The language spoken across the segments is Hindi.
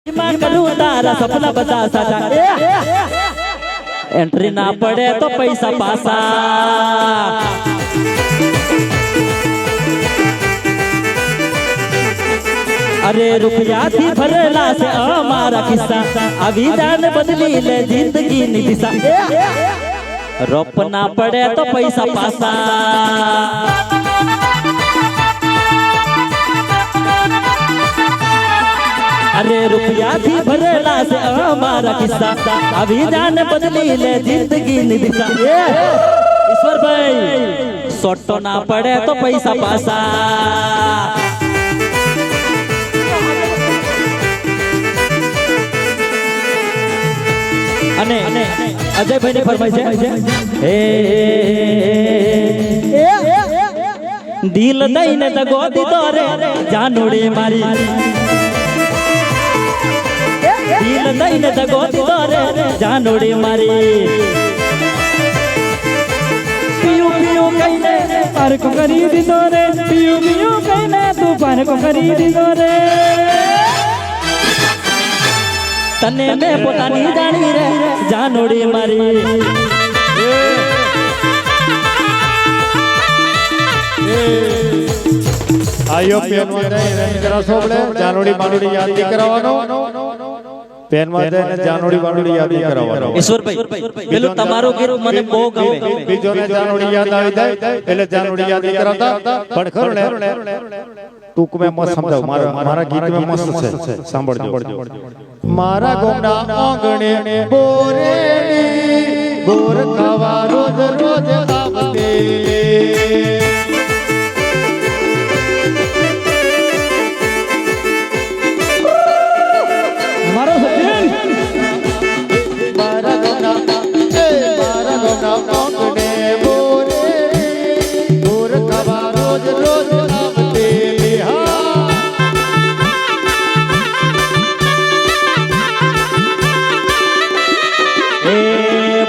करूं तारा सपना बता साटा एंट्री ना पड़े तो पैसा पासा अरे रुपया थी भरेला से हमारा किस्सा अभी जान बदली ले जिंदगी नी दिशा रोपना पड़े तो पैसा पासा अरे रुपया थी भरेला से हमारा किस्सा अभी जान बदली ले जिंदगी नी दिशा ईश्वर भाई सोटो ना पड़े तो पैसा पासा अने अजय भाई ने फरमाई है दिल दई ने तो गोदी तोरे जानोड़े मारी दिल दई ने तो गोदी तोरे जानोड़े मारी पियू पियू कहने पार को खरीदी तोरे पियू पियू कहने तू पार को खरीदी तोरे तने में पोतानी जानी रे जानोड़ी मारी आयो पेन में जरा सोबले जानोड़ी बानोड़ी याद नहीं करावानो पेन में जानोड़ी बानोड़ी याद नहीं करावानो ईश्वर भाई पेलो तमारो गीत मने बो गमे बीजो ने जानोड़ी याद आवी जाय એટલે जानोड़ी याद नहीं कराता पण खरो ने टूक में मत समझाओ मारा गीत में मस्त છે સાંભળજો मारा गोमना आंगणे बोरेनी बोर खावा रोज रोज आवते मारो सचिन मारा गोमना आंगणे बोरेनी बोर खावा रोज रोज आवते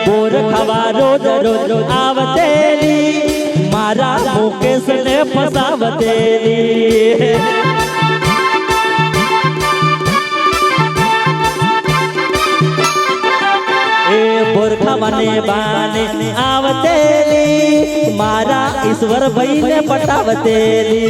बोर खवा रोज रोज आवतेली मारा मुकेश ने फसावतेली बोर खवाने बाने आवतेली मारा ईश्वर भाई ने पटावतेली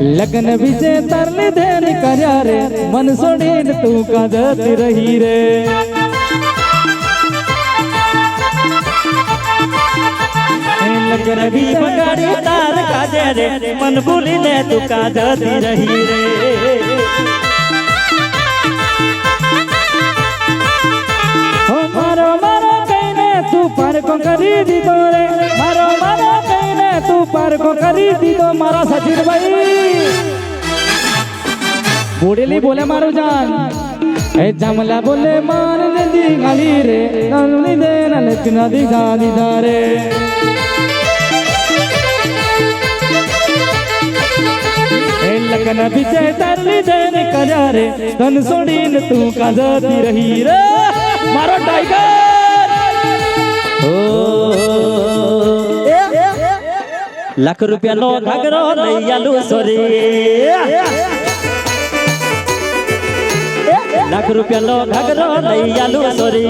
लगन विजय तरली देन कर्या रे मन सोडीन तू का जती रही रे लगन भी बगाड़ी तार काजे रे मन भूली ले तू का जती रही रे हो मारो मारो कहने तू पर को खरीदी तोरे मारो मारो कहने तू पर को खरीदी तो मारा सचिन भाई बूढ़ेली बोले मारो जान ए जमला बोले मान नदी गली रे नली दे नलकना दी गादी दारे ए लगन विजय तरली देन कर्या रे तन सोडीन तू का जती रही रे मारो टाइगर लाख रुपया नो घाघरो नहीं आलू सोरी लाख रुपया लो घाघरो नहीं आलू सोरी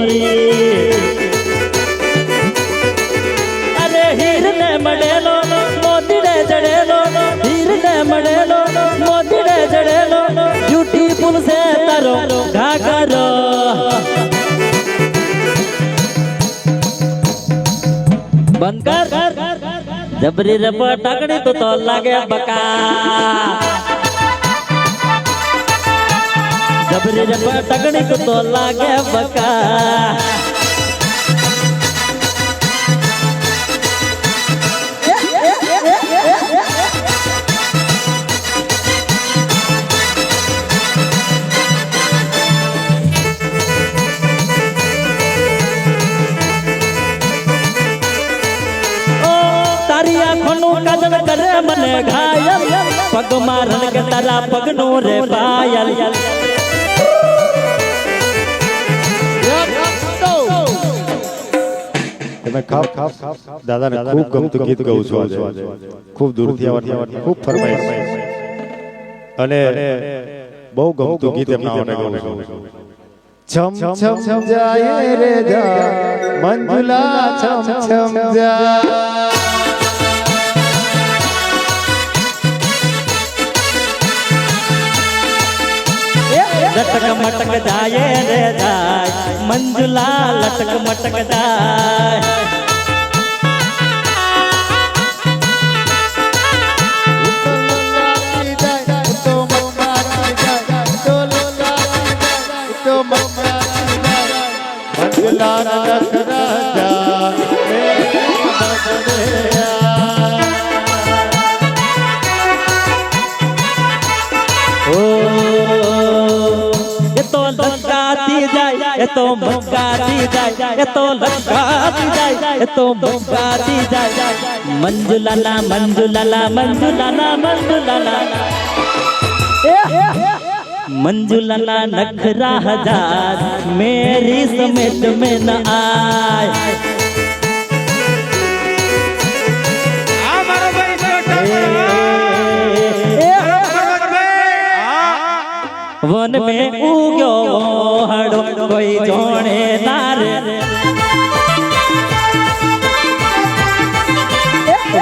अरे हीर ने मडेलो मोती ने जड़ेलो हीर ने मडेलो मोती ने जड़ेलो ब्यूटीफुल से तारो घाघरो बंद कर जबरी रब टकड़ी तो लागे बका जबरी रब टकड़ी तो लागे बका કરે મને ઘાયલ પગમાં રણક તારા પગનું રે પાયલ તમે ખાપ દાદાને ખૂબ ગમતું ગીત ગાઉં છું આજે ખૂબ દૂરથી આવવાની ખૂબ ફરમાઈશ અને બહુ ગમતું ગીત એમના માટે ગાઉં છું છમ છમ જાય રે જા મંજુલા છમ છમ જા लटक मटक जाए रे जाए मंजुला लटक मटक जाए ये तो मुक्काती जाए ये तो लटकाती जाए ये तो मुक्काती जाए मंजुलाला मंजुलाला मंजुलाला मंजुलाला मंजुलाला नखरा हजार मेरी समेत में न आए वन में उग्यो हड़ो कोई जोड़े नारे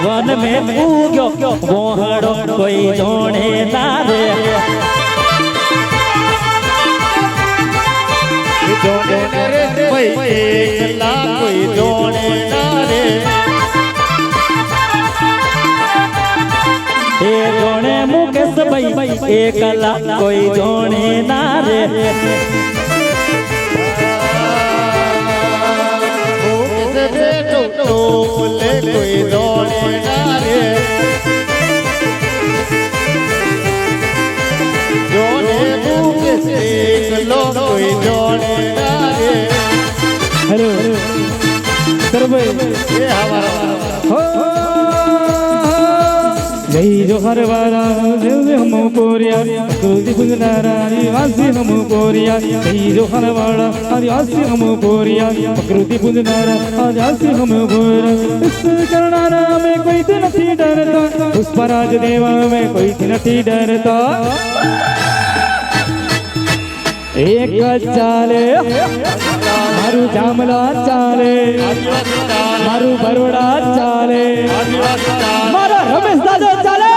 वन में उग्यो वो हड़ो कोई जोड़े नारे जोड़े नारे भाई एकला कोई जोड़े नारे ए जोड़े मुकेश भाई एकला कोई जोड़े नारे मुकेश बेटो टोले कोई जोड़े नारे जोड़े मुकेश एकलो कोई जोड़े नारे हेलो कर भाई ये हमारा जय जो हर वाला जय हम कोरिया तुझे बुझनारा आदिवासी हम कोरिया जय जो हर वाला आदिवासी हम कोरिया प्रकृति बुझनारा आदिवासी हम कोरिया इस करनारा में कोई नहीं डरता उस पराज देवा में कोई नहीं डरता एक चाले मारू जामला चाले मारू बरोड़ा चाले मारा रमेश दादा चाले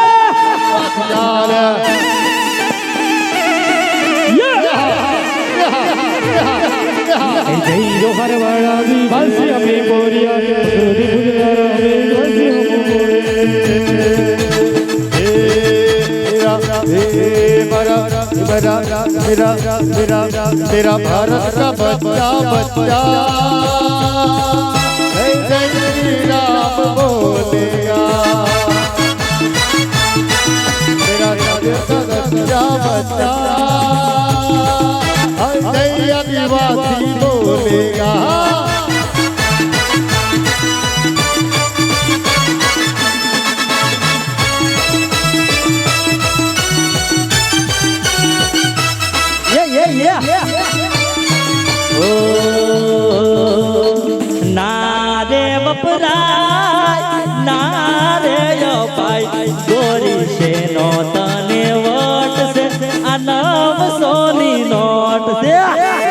जय जो हर वाला आदिवासी हमें कोरिया प्रकृति बुझनारा आदिवासी हम मेरा भारत का बच्चा बच्चा जय जय श्री राम बोलेगा मेरा भारत का बच्चा बच्चा जय आदिवासी बोलेगा नारे वपराय नारे यो पाई गोरी से नोटने वोट से अनाम सोनी नोट से